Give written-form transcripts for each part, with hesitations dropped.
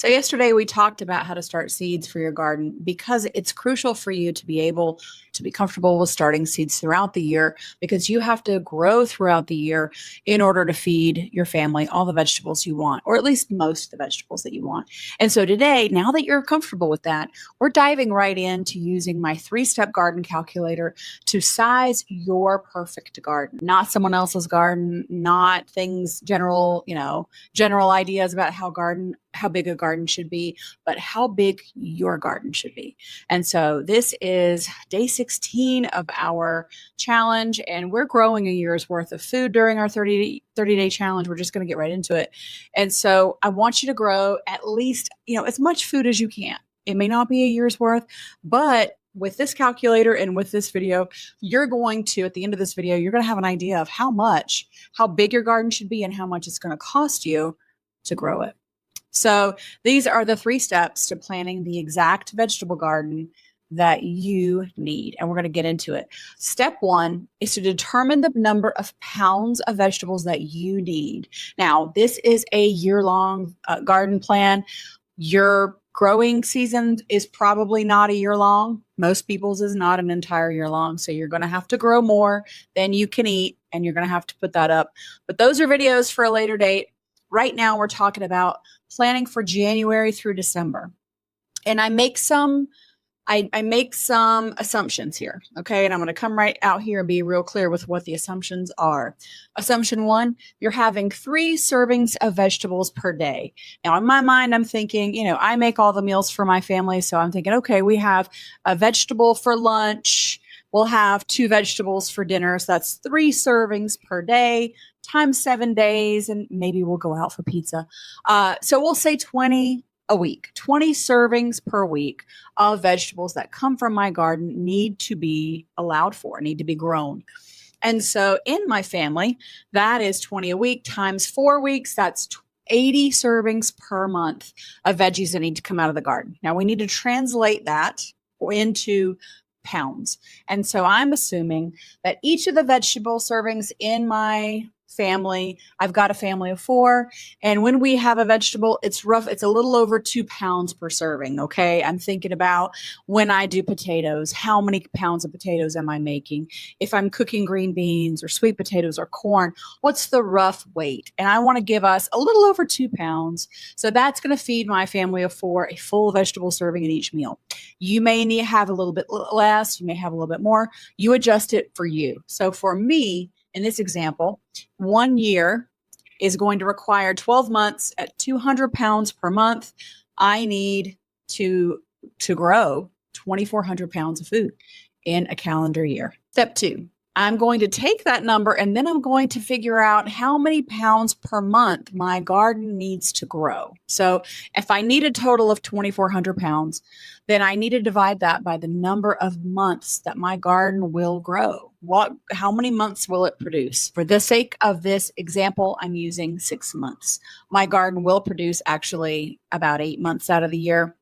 So yesterday we talked about how to start seeds for your garden because it's crucial for you to be able to be comfortable with starting seeds throughout the year because you have to grow throughout the year in order to feed your family all the vegetables you want, or at least most of the vegetables that you want. And so today, now that you're comfortable with that, we're diving right into using my 3-step garden calculator to size your perfect garden, not someone else's garden, not things general ideas about how big a garden should be, but how big your garden should be. And so this is day 16 of our challenge, and we're growing a year's worth of food during our 30-day challenge. We're just going to get right into it. And so I want you to grow at least, as much food as you can. It may not be a year's worth, but with this calculator and with this video, you're going to, at the end of this video, you're going to have an idea of how big your garden should be and how much it's going to cost you to grow it. So these are the 3 steps to planning the exact vegetable garden that you need. And we're going to get into it. Step 1 is to determine the number of pounds of vegetables that you need. Now, this is a year-long garden plan. Your growing season is probably not a year long. Most people's is not an entire year long. So you're going to have to grow more than you can eat, and you're going to have to put that up. But those are videos for a later date. Right now, we're talking about planning for January through December. And I make some assumptions here, okay? And I'm going to come right out here and be real clear with what the assumptions are. Assumption 1, you're having 3 servings of vegetables per day. Now, in my mind, I'm thinking, I make all the meals for my family. So I'm thinking, okay, we have a vegetable for lunch. We'll have 2 vegetables for dinner. So that's 3 servings per day times 7 days. And maybe we'll go out for pizza. So we'll say 20 a week, 20 servings per week of vegetables that come from my garden need to be need to be grown. And so in my family, that is 20 a week times 4 weeks. That's 80 servings per month of veggies that need to come out of the garden. Now we need to translate that into pounds. And so I'm assuming that each of the vegetable servings in my family, I've got a family of 4, and when we have a vegetable, it's a little over 2 pounds per serving. Okay, I'm thinking about when I do potatoes, how many pounds of potatoes am I making? If I'm cooking green beans or sweet potatoes or corn, what's the rough weight? And I want to give us a little over 2 pounds. So that's going to feed my family of 4 a full vegetable serving in each meal. You may need to have a little bit less, you may have a little bit more. You adjust it for you. So for me, in this example, 1 year is going to require 12 months at 200 pounds per month. I need to grow 2,400 pounds of food in a calendar year. Step 2, I'm going to take that number and then I'm going to figure out how many pounds per month my garden needs to grow. So if I need a total of 2,400 pounds, then I need to divide that by the number of months that my garden will grow. How many months will it produce? For the sake of this example, I'm using 6 months. My garden will produce actually about 8 months out of the year.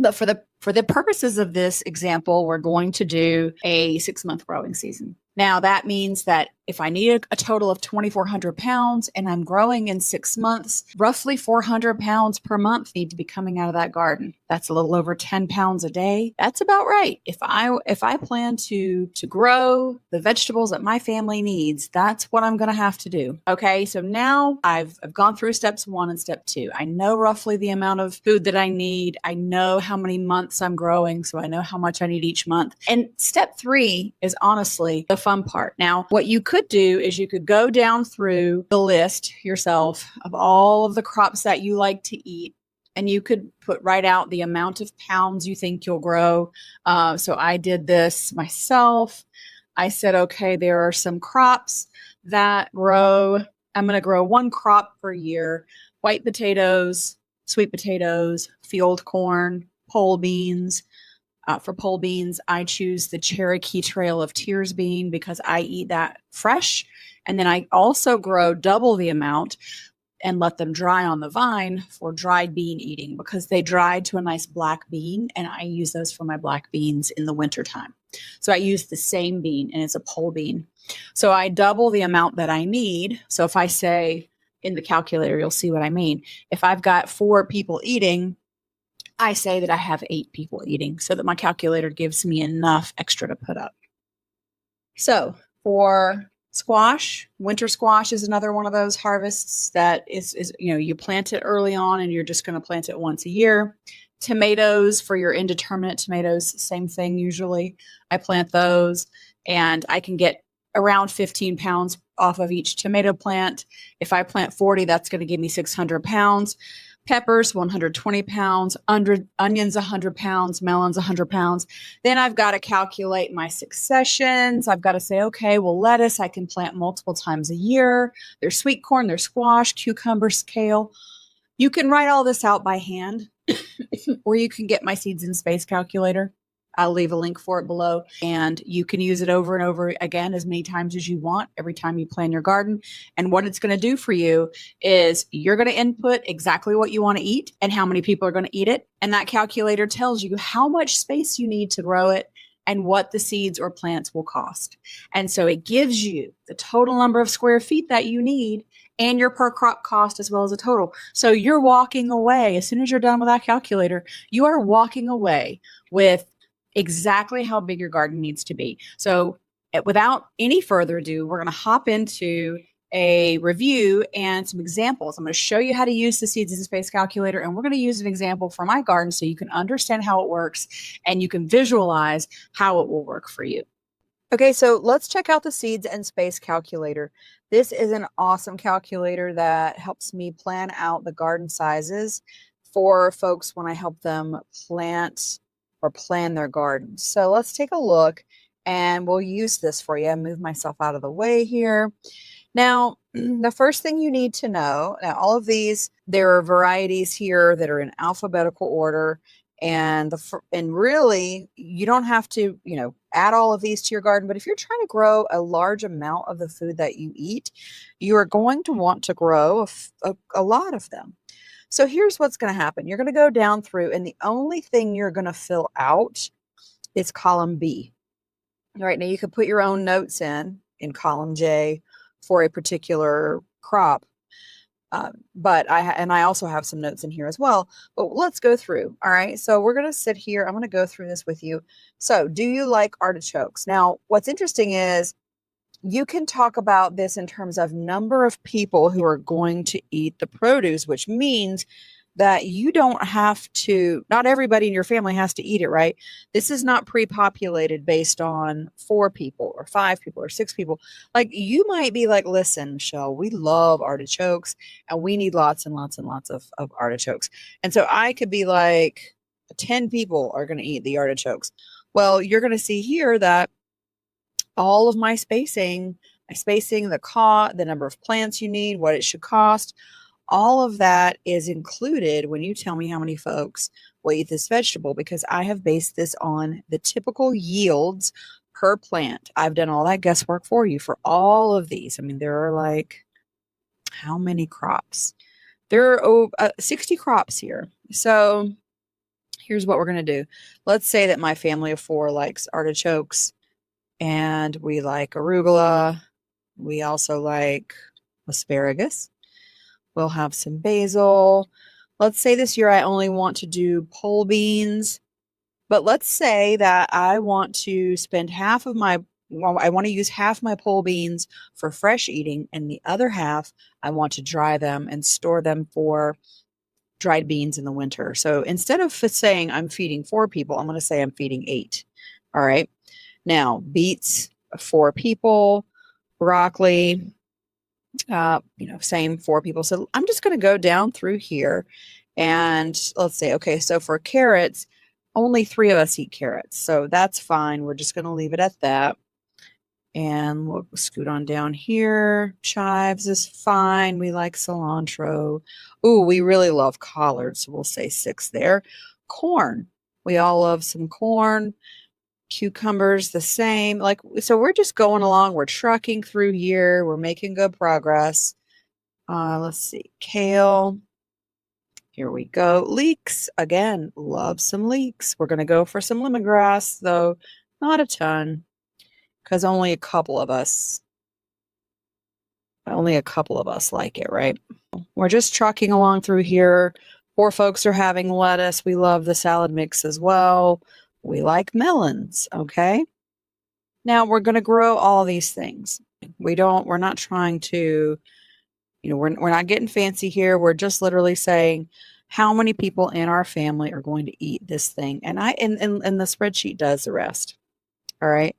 But for the purposes of this example, we're going to do a 6-month growing season. Now, that means that if I need a total of 2,400 pounds and I'm growing in 6 months, roughly 400 pounds per month need to be coming out of that garden. That's a little over 10 pounds a day. That's about right. If I plan to grow the vegetables that my family needs, that's what I'm going to have to do. Okay, so now I've gone through steps 1 and step 2. I know roughly the amount of food that I need. I know how many months I'm growing, so I know how much I need each month. And step 3 is honestly the fun part. Now, what you could do is you could go down through the list yourself of all of the crops that you like to eat, and you could write out the amount of pounds you think you'll grow. So I did this myself. I said, okay, there are some crops that grow. I'm going to grow 1 crop per year: white potatoes, sweet potatoes, field corn, pole beans. For pole beans, I choose the Cherokee Trail of Tears bean because I eat that fresh. And then I also grow double the amount and let them dry on the vine for dried bean eating because they dry to a nice black bean, and I use those for my black beans in the wintertime. So I use the same bean, and it's a pole bean. So I double the amount that I need. So if I say in the calculator, you'll see what I mean. If I've got 4 people eating, I say that I have 8 people eating so that my calculator gives me enough extra to put up. So for squash, winter squash is another one of those harvests that is you plant it early on and you're just going to plant it once a year. Tomatoes, for your indeterminate tomatoes, same thing usually. I plant those and I can get around 15 pounds off of each tomato plant. If I plant 40, that's going to give me 600 pounds. Peppers, 120 pounds, onions, 100 pounds, melons, 100 pounds. Then I've got to calculate my successions. I've got to say, okay, well, lettuce, I can plant multiple times a year. There's sweet corn, there's squash, cucumbers, kale. You can write all this out by hand, or you can get my seeds in space calculator. I'll leave a link for it below, and you can use it over and over again as many times as you want every time you plan your garden. And what it's going to do for you is you're going to input exactly what you want to eat and how many people are going to eat it. And that calculator tells you how much space you need to grow it and what the seeds or plants will cost. And so it gives you the total number of square feet that you need and your per crop cost as well as a total. So you're walking away, as soon as you're done with that calculator, you are walking away with exactly how big your garden needs to be. So without any further ado, we're going to hop into a review and some examples. I'm going to show you how to use the Seeds in Space calculator, and we're going to use an example for my garden so you can understand how it works and you can visualize how it will work for you. Okay, so let's check out the Seeds in Space calculator. This is an awesome calculator that helps me plan out the garden sizes for folks when I help them plant or plan their garden. So let's take a look and we'll use this for you. Move myself out of the way here. Now, the first thing you need to know, now all of these, there are varieties here that are in alphabetical order, and really you don't have to, add all of these to your garden, but if you're trying to grow a large amount of the food that you eat, you are going to want to grow a lot of them. So here's what's going to happen. You're going to go down through, and the only thing you're going to fill out is column B. All right, now you can put your own notes in column J for a particular crop. But I also have some notes in here as well. But let's go through. All right, so we're going to sit here. I'm going to go through this with you. So do you like artichokes? Now, what's interesting is you can talk about this in terms of number of people who are going to eat the produce, which means that you don't have to, not everybody in your family has to eat it, right? This is not pre-populated based on 4 people or 5 people or 6 people. Like, you might be like, listen, Michelle, we love artichokes and we need lots and lots and lots of artichokes. And so I could be like, 10 people are going to eat the artichokes. Well, you're going to see here that all of my spacing, the number of plants you need, what it should cost, all of that is included when you tell me how many folks will eat this vegetable, because I have based this on the typical yields per plant. I've done all that guesswork for you for all of these. I mean, there are like, how many crops? There are 60 crops here. So here's what we're going to do. Let's say that my family of 4 likes artichokes, and we like arugula. We also like asparagus. We'll have some basil. Let's say this year I only want to do pole beans, but let's say that I want to spend I want to use half my pole beans for fresh eating, and the other half I want to dry them and store them for dried beans in the winter. So instead of saying I'm feeding 4 people, I'm going to say I'm feeding 8. All right. Now, beets, 4 people, broccoli, same 4 people. So I'm just going to go down through here and let's say, okay, so for carrots, only 3 of us eat carrots. So that's fine. We're just going to leave it at that. And we'll scoot on down here. Chives is fine. We like cilantro. Ooh, we really love collards. So we'll say 6 there. Corn. We all love some corn. Cucumbers the same. So we're just going along. We're trucking through here. We're making good progress. Let's see. Kale. Here we go. Leeks. Again, love some leeks. We're going to go for some lemongrass, though not a ton, because only a couple of us Only a couple of us like it, right? We're just trucking along through here. 4 folks are having lettuce. We love the salad mix as well. We like melons, okay? Now we're going to grow all these things. We're not trying to, we're not getting fancy here. We're just literally saying how many people in our family are going to eat this thing. And and the spreadsheet does the rest. All right.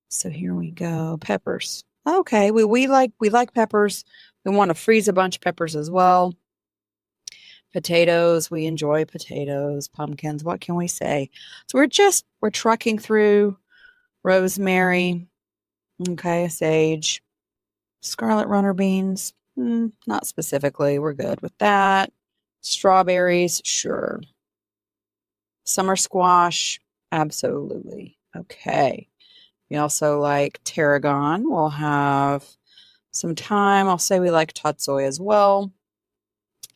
So here we go. Peppers. Okay. We like peppers. We want to freeze a bunch of peppers as well. Potatoes. We enjoy potatoes, pumpkins. What can we say? So we're trucking through rosemary. Okay. Sage, scarlet runner beans. Not specifically. We're good with that. Strawberries. Sure. Summer squash. Absolutely. Okay. We also like tarragon. We'll have some thyme. I'll say we like tatsoi as well.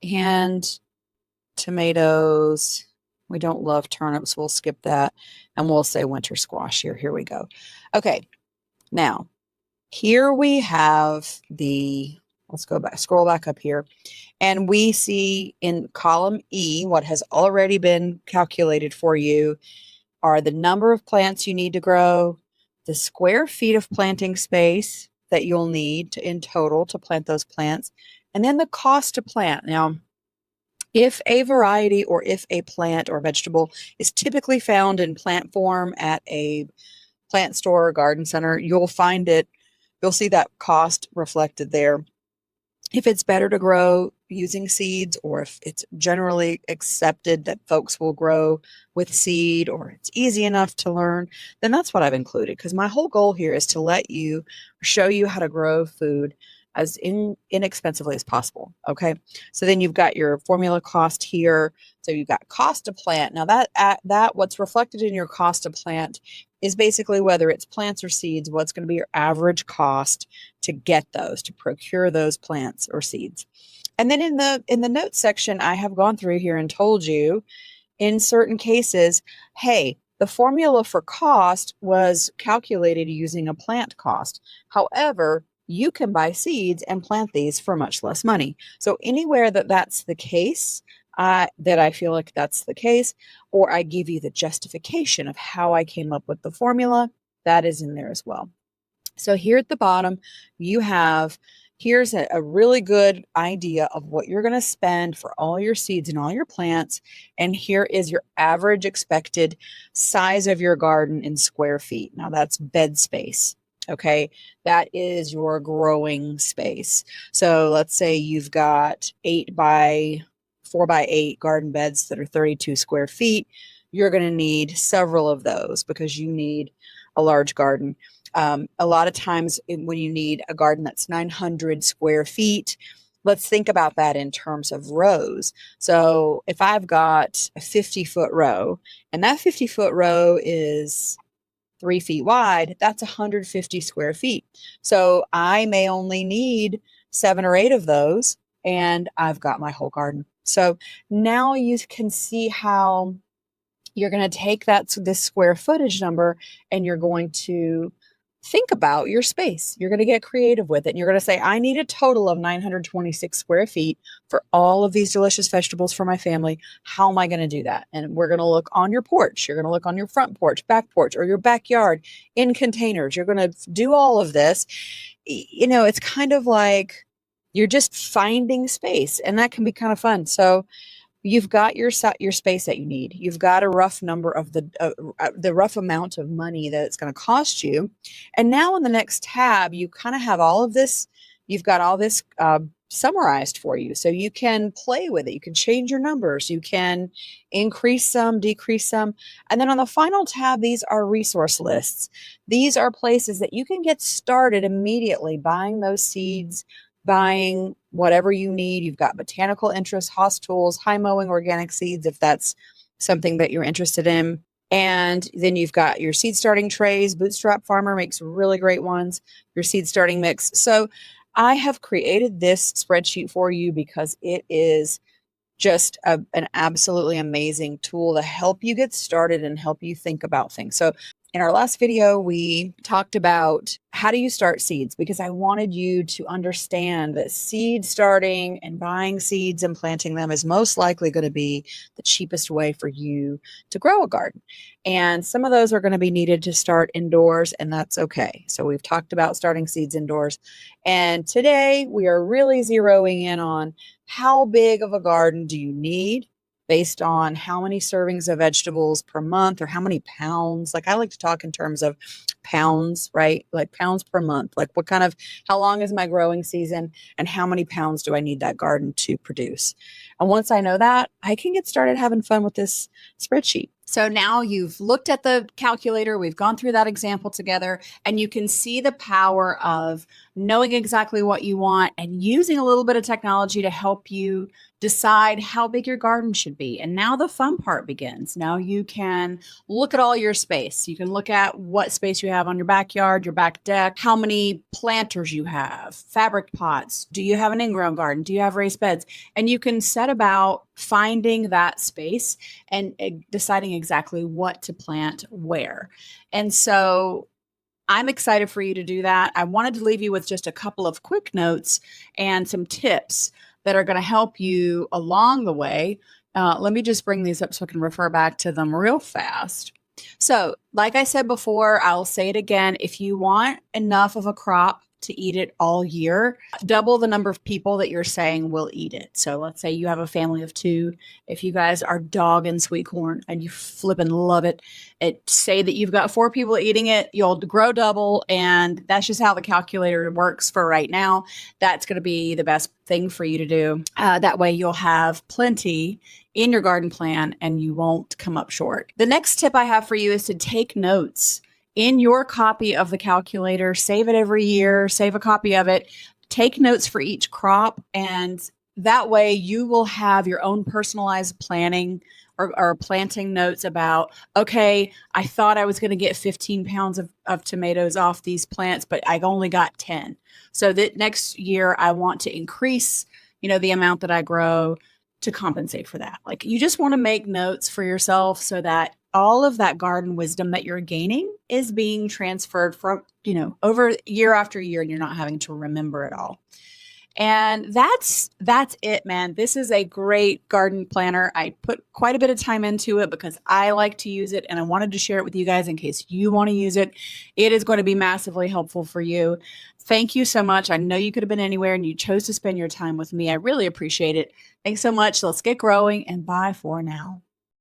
And tomatoes. We don't love turnips. We'll skip that. And we'll say winter squash here. Here we go. Okay. Now, here we have let's go back, scroll back up here. And we see in column E, what has already been calculated for you are the number of plants you need to grow, the square feet of planting space that you'll need in total to plant those plants, and then the cost to plant. Now, if a variety or if a plant or vegetable is typically found in plant form at a plant store or garden center, you'll see that cost reflected there. If it's better to grow using seeds, or if it's generally accepted that folks will grow with seed, or it's easy enough to learn, then that's what I've included. Because my whole goal here is to show you how to grow food as inexpensively as possible. Okay. So then you've got your formula cost here. So you've got cost to plant. Now that what's reflected in your cost to plant is basically whether it's plants or seeds, what's going to be your average cost to get those, to procure those plants or seeds. And then in the notes section, I have gone through here and told you in certain cases, hey, the formula for cost was calculated using a plant cost. However, you can buy seeds and plant these for much less money. So anywhere that's the case, that I feel like that's the case, or I give you the justification of how I came up with the formula, that is in there as well. So here at the bottom, here's a really good idea of what you're going to spend for all your seeds and all your plants. And here is your average expected size of your garden in square feet. Now that's bed space. Okay, that is your growing space. So let's say you've got 4x8 garden beds that are 32 square feet. You're going to need several of those because you need a large garden. A lot of times when you need a garden that's 900 square feet, let's think about that in terms of rows. So if I've got a 50-foot row, and that 50-foot row is 3 feet wide, that's 150 square feet. So I may only need 7 or 8 of those, and I've got my whole garden. So now you can see how you're going to take this square footage number, and you're going to think about your space. You're going to get creative with it. And you're going to say, I need a total of 926 square feet for all of these delicious vegetables for my family. How am I going to do that? And we're going to look on your porch. You're going to look on your front porch, back porch, or your backyard in containers. You're going to do all of this. It's kind of like you're just finding space, and that can be kind of fun. So you've got your space that you need. You've got a rough number of the rough amount of money that it's going to cost you. And now in the next tab, you kind of have all of this. You've got all this summarized for you. So you can play with it. You can change your numbers. You can increase some, decrease some. And then on the final tab, these are resource lists. These are places that you can get started immediately buying those seeds, buying whatever you need. You've got botanical interests, house tools, high mowing, organic seeds, if that's something that you're interested in. And then you've got your seed starting trays. Bootstrap Farmer makes really great ones, your seed starting mix. So I have created this spreadsheet for you because it is just an absolutely amazing tool to help you get started and help you think about things. So In our last video, we talked about how do you start seeds, because I wanted you to understand that seed starting and buying seeds and planting them is most likely going to be the cheapest way for you to grow a garden. And some of those are going to be needed to start indoors, and that's okay. So we've talked about starting seeds indoors. And today we are really zeroing in on how big of a garden do you need based on how many servings of vegetables per month or how many pounds. Like I like to talk in terms of pounds, right? Like pounds per month. Like how long is my growing season and how many pounds do I need that garden to produce? And once I know that, I can get started having fun with this spreadsheet. So now you've looked at the calculator, we've gone through that example together, and you can see the power of knowing exactly what you want and using a little bit of technology to help you decide how big your garden should be. And now the fun part begins. Now you can look at all your space. You can look at what space you have on your backyard, your back deck, how many planters you have, fabric pots. Do you have an in-ground garden? Do you have raised beds? And you can set about finding that space and deciding exactly what to plant where. And so I'm excited for you to do that. I wanted to leave you with just a couple of quick notes and some tips that are going to help you along the way. Let me just bring these up so I can refer back to them real fast. So, like I said before, I'll say it again. If you want enough of a crop to eat it all year, double the number of people that you're saying will eat it. So let's say you have a family of 2. If you guys are dogging sweet corn and you flipping love it, say that you've got 4 people eating it, you'll grow double. And that's just how the calculator works for right now. That's going to be the best thing for you to do. That way you'll have plenty in your garden plan and you won't come up short. The next tip I have for you is to take notes in your copy of the calculator. Save it every year, save a copy of it, take notes for each crop. And that way you will have your own personalized planning or planting notes about, okay, I thought I was going to get 15 pounds of tomatoes off these plants, but I only got 10. So that next year I want to increase, the amount that I grow to compensate for that. Like you just want to make notes for yourself so that all of that garden wisdom that you're gaining is being transferred from, over year after year, and you're not having to remember it all. And that's it, man. This is a great garden planner. I put quite a bit of time into it because I like to use it, and I wanted to share it with you guys in case you want to use it. It is going to be massively helpful for you. Thank you so much. I know you could have been anywhere and you chose to spend your time with me. I really appreciate it. Thanks so much. Let's get growing, and bye for now.